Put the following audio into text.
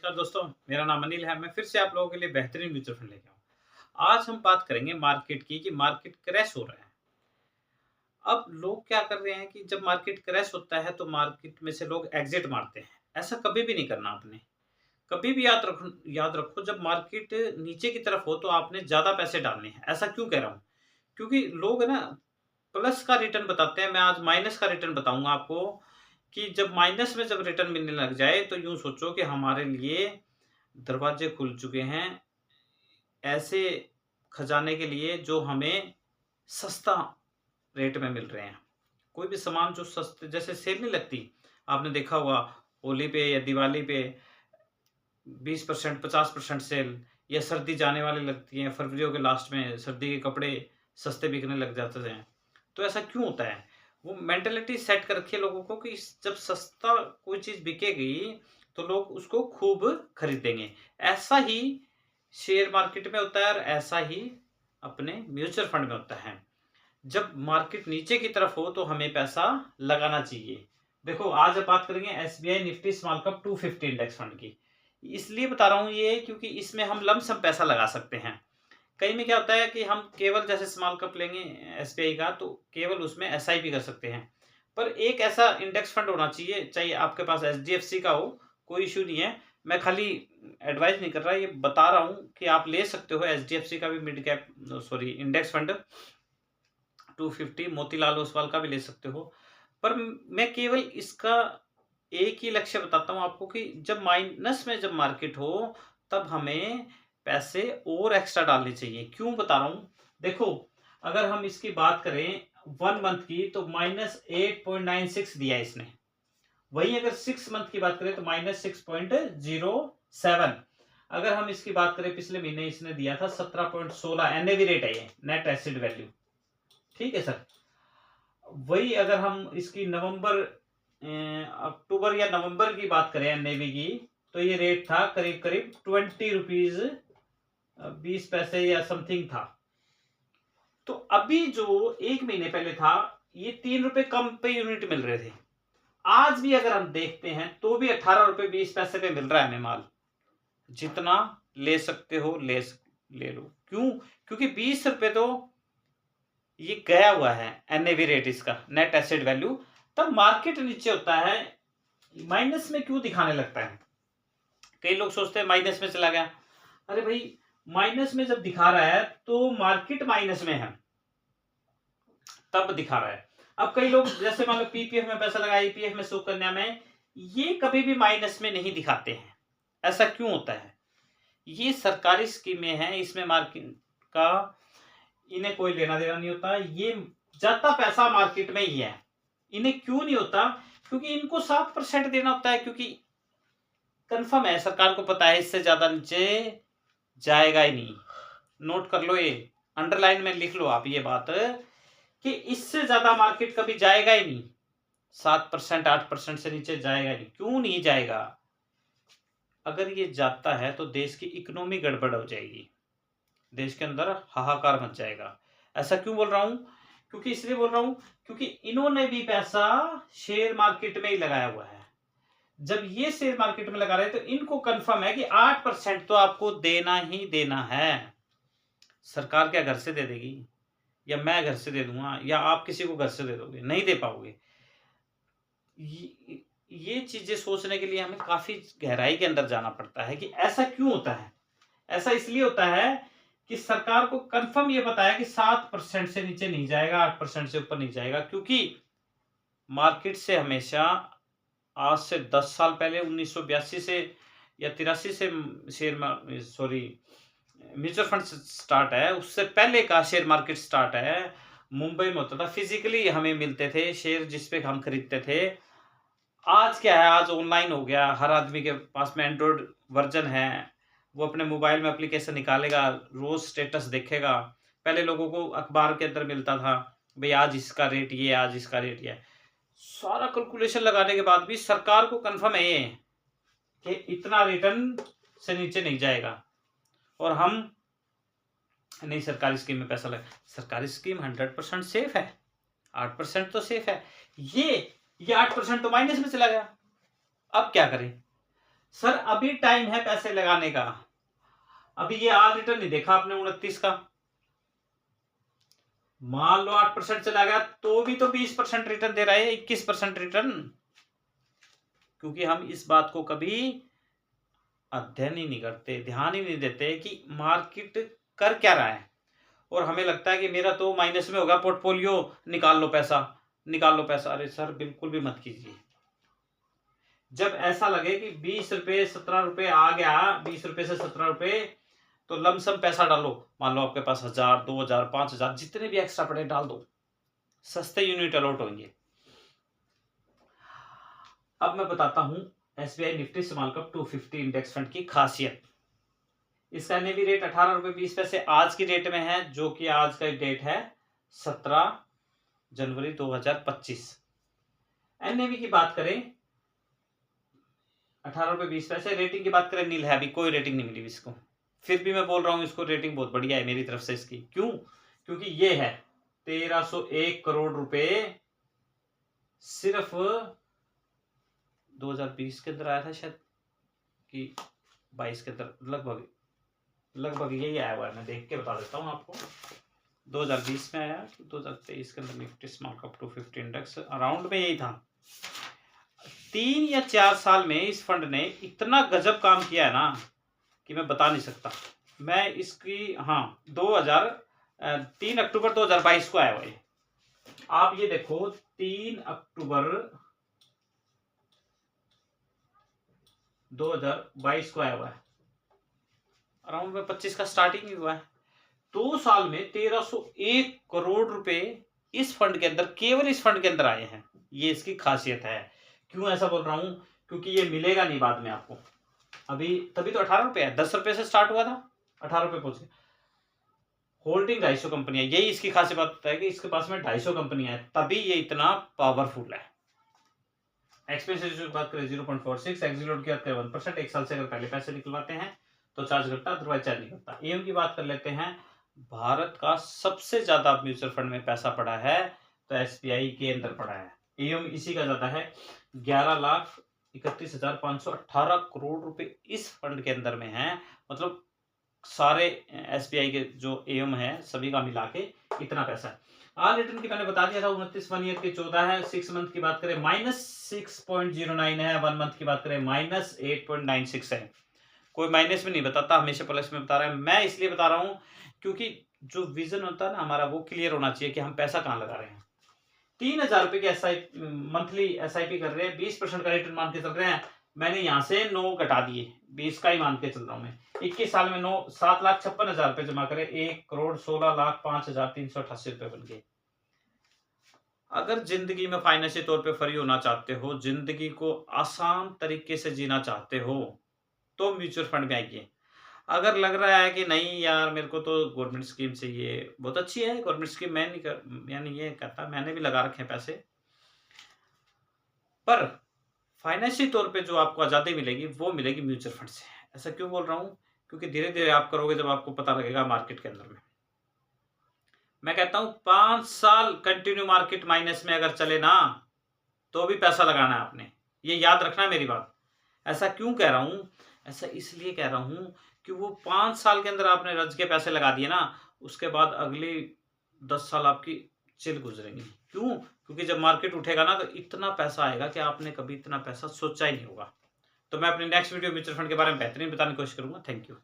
नमस्कार दोस्तों, मेरा नाम अनिल है। मैं फिर से आप लोगों के लिए बेहतरीन म्यूचुअल फंड लेके आऊँ। आज हम बात करेंगे मार्केट की कि मार्केट क्रैश हो रहा है। अब लोग क्या कर रहे हैं कि जब मार्केट क्रैश होता है तो मार्केट में से लोग एग्ज़िट मारते हैं। ऐसा कभी भी नहीं करना आपने। कभी भी याद रखो जब मार्केट नीचे की तरफ हो तो आपने ज़्यादा पैसे डालने हैं। ऐसा क्यों कह रहा हूँ? क्योंकि लोग है ना प्लस का रिटर्न बताते हैं, मैं आज माइनस का रिटर्न बताऊँगा आपको कि जब माइनस में जब रिटर्न मिलने लग जाए तो यूँ सोचो कि हमारे लिए दरवाजे खुल चुके हैं ऐसे खजाने के लिए जो हमें सस्ता रेट में मिल रहे हैं। कोई भी सामान जो सस्ते जैसे सेल नहीं लगती, आपने देखा होगा होली पे या दिवाली पे 20% 50% सेल या सर्दी जाने वाली लगती है, फरवरियों के लास्ट में सर्दी के कपड़े सस्ते बिकने लग जाते हैं। तो ऐसा क्यों होता है? वो मेंटालिटी सेट कर रखी है लोगों को कि जब सस्ता कोई चीज़ बिकेगी, तो लोग उसको खूब खरीदेंगे। ऐसा ही शेयर मार्केट में होता है और ऐसा ही अपने म्यूचुअल फंड में होता है। जब मार्केट नीचे की तरफ हो तो हमें पैसा लगाना चाहिए। देखो आज अब बात करेंगे SBI Nifty small cap 250 index fund की। इसलिए बता रहा हूँ ये क्योंकि इसमें हम लमसम पैसा लगा सकते हैं। कई में क्या होता है कि हम केवल जैसे स्मॉल कैप लेंगे एसबीआई का तो केवल उसमें एसआईपी कर सकते हैं। पर एक ऐसा इंडेक्स फंड होना चाहिए, चाहे आपके पास एचडीएफसी का हो, कोई इश्यू नहीं है। मैं खाली एडवाइस नहीं कर रहा, ये बता रहा हूँ कि आप ले सकते हो एचडीएफसी का भी mid cap sorry index fund 250 Motilal Oswal का भी ले सकते हो। पर मैं केवल इसका एक ही लक्ष्य बताता हूँ आपको कि जब माइनस में जब मार्केट हो तब हमें पैसे और एक्स्ट्रा डालने चाहिए। क्यों बता रहा हूँ? देखो अगर हम इसकी बात करें 1 मंथ की तो -8.96 दिया है इसने। वहीं अगर 6 मंथ की बात करें तो -6.07। अगर हम इसकी बात करें पिछले महीने इसने दिया था 17.16 एनएवी रेट है ये, नेट एसिड वैल्यू। ठीक है सर। वही अगर हम इसकी अक्टूबर या नवंबर की बात करें एनएवी की तो ये रेट था करीब करीब 20 रुपीज 20 पैसे या समथिंग था। तो अभी जो एक महीने पहले था ये 3 रुपए कम पे यूनिट मिल रहे थे। आज भी अगर हम देखते हैं तो भी 18 रुपए 20 पैसे पे मिल रहा है हमें माल। जितना ले सकते हो ले लो। क्यों? क्योंकि 20 रुपए तो ये गया हुआ है एनएवी रेट इसका, नेट एसिड वैल्यू। तब मार्केट नीचे होता है माइनस में क्यों दिखाने लगता है? कई लोग सोचते हैं माइनस में चला गया। अरे भाई माइनस में जब दिखा रहा है तो मार्केट माइनस में है तब दिखा रहा है। अब कई लोग जैसे मान लो पीपीएफ में पैसा लगा, ईपीएफ में सुकन्या में, ये कभी भी माइनस में नहीं दिखाते हैं। ऐसा क्यों होता है? ये सरकारी स्कीमें हैं, इसमें मार्केट का इन्हें कोई लेना देना नहीं होता। ये जाता पैसा मार्केट में ही है। इन्हें क्यों नहीं होता? क्योंकि इनको 7% देना होता है, क्योंकि कंफर्म है, सरकार को पता है इससे ज्यादा नीचे जाएगा ही नहीं। नोट कर लो, ये अंडरलाइन में लिख लो आप ये बात कि इससे ज्यादा मार्केट कभी जाएगा ही नहीं। 7% 8% से नीचे जाएगा नहीं। क्यों नहीं जाएगा? अगर ये जाता है तो देश की इकोनॉमी गड़बड़ हो जाएगी, देश के अंदर हाहाकार मच जाएगा। ऐसा क्यों बोल रहा हूं? क्योंकि इसलिए बोल रहा हूं क्योंकि इन्होंने भी पैसा शेयर मार्केट में ही लगाया हुआ है। जब ये शेयर मार्केट में लगा रहे हैं तो इनको कंफर्म है कि 8% तो आपको देना ही देना है। सरकार क्या घर से दे देगी, या मैं घर से दे दूंगा, या आप किसी को घर से दे दोगे? नहीं दे पाओगे। ये चीजें सोचने के लिए हमें काफी गहराई के अंदर जाना पड़ता है कि ऐसा क्यों होता है। ऐसा इसलिए होता है कि सरकार को कंफर्म ये बताया कि 7% से नीचे नहीं जाएगा, 8% से ऊपर नहीं जाएगा। क्योंकि मार्केट से हमेशा आज से 10 साल पहले 1982 से या 83 से share sorry mutual fund start है, उससे पहले का शेयर मार्केट स्टार्ट है। मुंबई में होता था, फिजिकली हमें मिलते थे शेयर जिसपे हम खरीदते थे। आज क्या है, आज ऑनलाइन हो गया, हर आदमी के पास में एंड्रॉइड वर्जन है। वो अपने मोबाइल में एप्लीकेशन निकालेगा, रोज स्टेटस देखेगा। पहले लोगों को अखबार के अंदर मिलता था, भाई आज इसका रेट ये, आज इसका रेट ये। सारा कैलकुलेशन लगाने के बाद भी सरकार को कंफर्म है ये कि इतना रिटर्न से नीचे नहीं जाएगा, और हम नहीं सरकारी स्कीम में पैसा लगा। सरकारी स्कीम 100% सेफ है, 8% तो सेफ है। ये 8% तो माइनस में चला गया। अब क्या करें? सर अभी टाइम है पैसे लगाने का। अभी ये आज रिटर्न नहीं देखा आपने 29 का, मान लो 8% चला गया तो भी तो 20% रिटर्न दे रहा है, 21% रिटर्न। क्योंकि हम इस बात को कभी अध्ययन ही नहीं करते, ध्यान ही नहीं देते कि मार्केट कर क्या रहा है। और हमें लगता है कि मेरा तो माइनस में होगा पोर्टफोलियो, निकाल लो पैसा, निकाल लो पैसा। अरे सर बिल्कुल भी मत कीजिए। जब ऐसा लगे कि 20 रुपए 17 रुपए आ गया, 20 रुपए से 17 रुपए, तो लमसम पैसा डालो। मान लो आपके पास 1000, 2000, 5000 जितने भी एक्स्ट्रा पड़े डाल दो, सस्ते यूनिट अलॉट होंगे। अब मैं बताता हूं SBI Nifty small cap 250 index fund की खासियत। इसका एनएवी रेट 18 रुपए 20 पैसे आज की डेट में है, जो कि आज का डेट है 17 जनवरी 2025। एनएवी की बात करें 18 रुपए 20 पैसे, रेटिंग की बात करें नील है, अभी कोई रेटिंग नहीं मिली इसको। फिर भी मैं बोल रहा हूं इसको रेटिंग बहुत बढ़िया है मेरी तरफ से इसकी। क्यों? क्योंकि ये है 1301 करोड़ रुपए सिर्फ 2020 के अंदर आया था शायद, कि 22 के अंदर, लगभग यही आया हुआ है। मैं देख के बता देता हूँ आपको, 2020 में आया, 2023 के अंदर Nifty small cap 250 index around में यही था। 3 या 4 साल में इस फंड ने इतना गजब काम किया है ना कि मैं बता नहीं सकता। मैं इसकी 3 अक्टूबर 2022 को आया हुआ है। आप ये देखो 3 अक्टूबर 2022 को आया हुआ है, अराउंड में 25 का स्टार्टिंग ही हुआ है। 2 साल में 1301 करोड़ रुपए इस फंड के अंदर, केवल इस फंड के अंदर आए हैं। ये इसकी खासियत है। क्यों ऐसा बोल रहा हूं? क्योंकि ये मिलेगा नहीं बाद में आपको। अभी तभी तो 18 रुपए है, 10 रुपए से स्टार्ट हुआ था, 18 रुपए पहुंच गया। होल्डिंग 250 कंपनियां, यही इसकी खासियत बात है कि इसके पास में 250 कंपनियां हैं, तभी ये इतना पावरफुल है। एक्सपेंस रेशियो की बात करें 0.46, एक्सिलोड की बात करें 1%। 1 साल से अगर पहले पैसे निकलवाते हैं तो चार्ज घटता, अदरवाइज चार्ज नहीं करता। एम की बात कर लेते हैं, भारत का सबसे ज्यादा म्यूचुअल फंड में पैसा पड़ा है तो एसबीआई के अंदर पड़ा है। एम इसी का ज्यादा है, 11,31,518 करोड़ रुपए इस फंड के अंदर में है। मतलब सारे एसबीआई के जो एम है सभी का मिला के इतना पैसा है। आल रिटर्न की मैंने बता दिया था, 29 वन ईयर के 14 है। 6 मंथ की बात करें -6.09 है, 1 मंथ की बात करें -8.96 है। कोई माइनस में नहीं बताता, हमेशा प्लस में बता रहा है। मैं इसलिए बता रहा हूं क्योंकि जो विजन होता है ना हमारा, वो क्लियर होना चाहिए कि हम पैसा कहाँ लगा रहे हैं। 3000 रुपए की मंथली एसआईपी कर रहे हैं, 20% का रिटर्न मान के चल रहे हैं। मैंने यहाँ से 9 घटा दिए, 20 का ही मान के चल रहा हूँ मैं। 21 साल में 9 7,56,000 रुपए जमा करे, 1,16,05,388 रुपए बन गए। अगर जिंदगी में फाइनेंशियल तौर पे फ्री होना चाहते हो, जिंदगी को आसान तरीके से जीना चाहते हो, तो म्यूचुअल फंड में आइए। अगर लग रहा है कि नहीं यार मेरे को तो गवर्नमेंट स्कीम चाहिए, बहुत अच्छी है गवर्नमेंट स्कीम, मैं नहीं ये कहता, मैंने भी लगा रखे हैं पैसे, पर फाइनेंशियल तौर पे जो आपको आज़ादी मिलेगी वो मिलेगी म्यूचुअल फंड से। ऐसा क्यों बोल रहा हूँ? क्योंकि धीरे धीरे आप करोगे जब आपको पता लगेगा मार्केट के अंदर में। मैं कहता हूँ 5 साल कंटिन्यू मार्केट माइनस में अगर चले ना, तो भी पैसा लगाना है आपने, ये याद रखना है मेरी बात। ऐसा क्यों कह रहा हूँ? ऐसा इसलिए कह रहा हूँ कि वो 5 साल के अंदर आपने रज के पैसे लगा दिए ना, उसके बाद अगले 10 साल आपकी चिल गुजरेंगे। क्यों? क्योंकि जब मार्केट उठेगा ना तो इतना पैसा आएगा कि आपने कभी इतना पैसा सोचा ही नहीं होगा। तो मैं अपने नेक्स्ट वीडियो म्यूचुअल फंड के बारे में बेहतरीन बताने की कोशिश करूंगा। Thank you.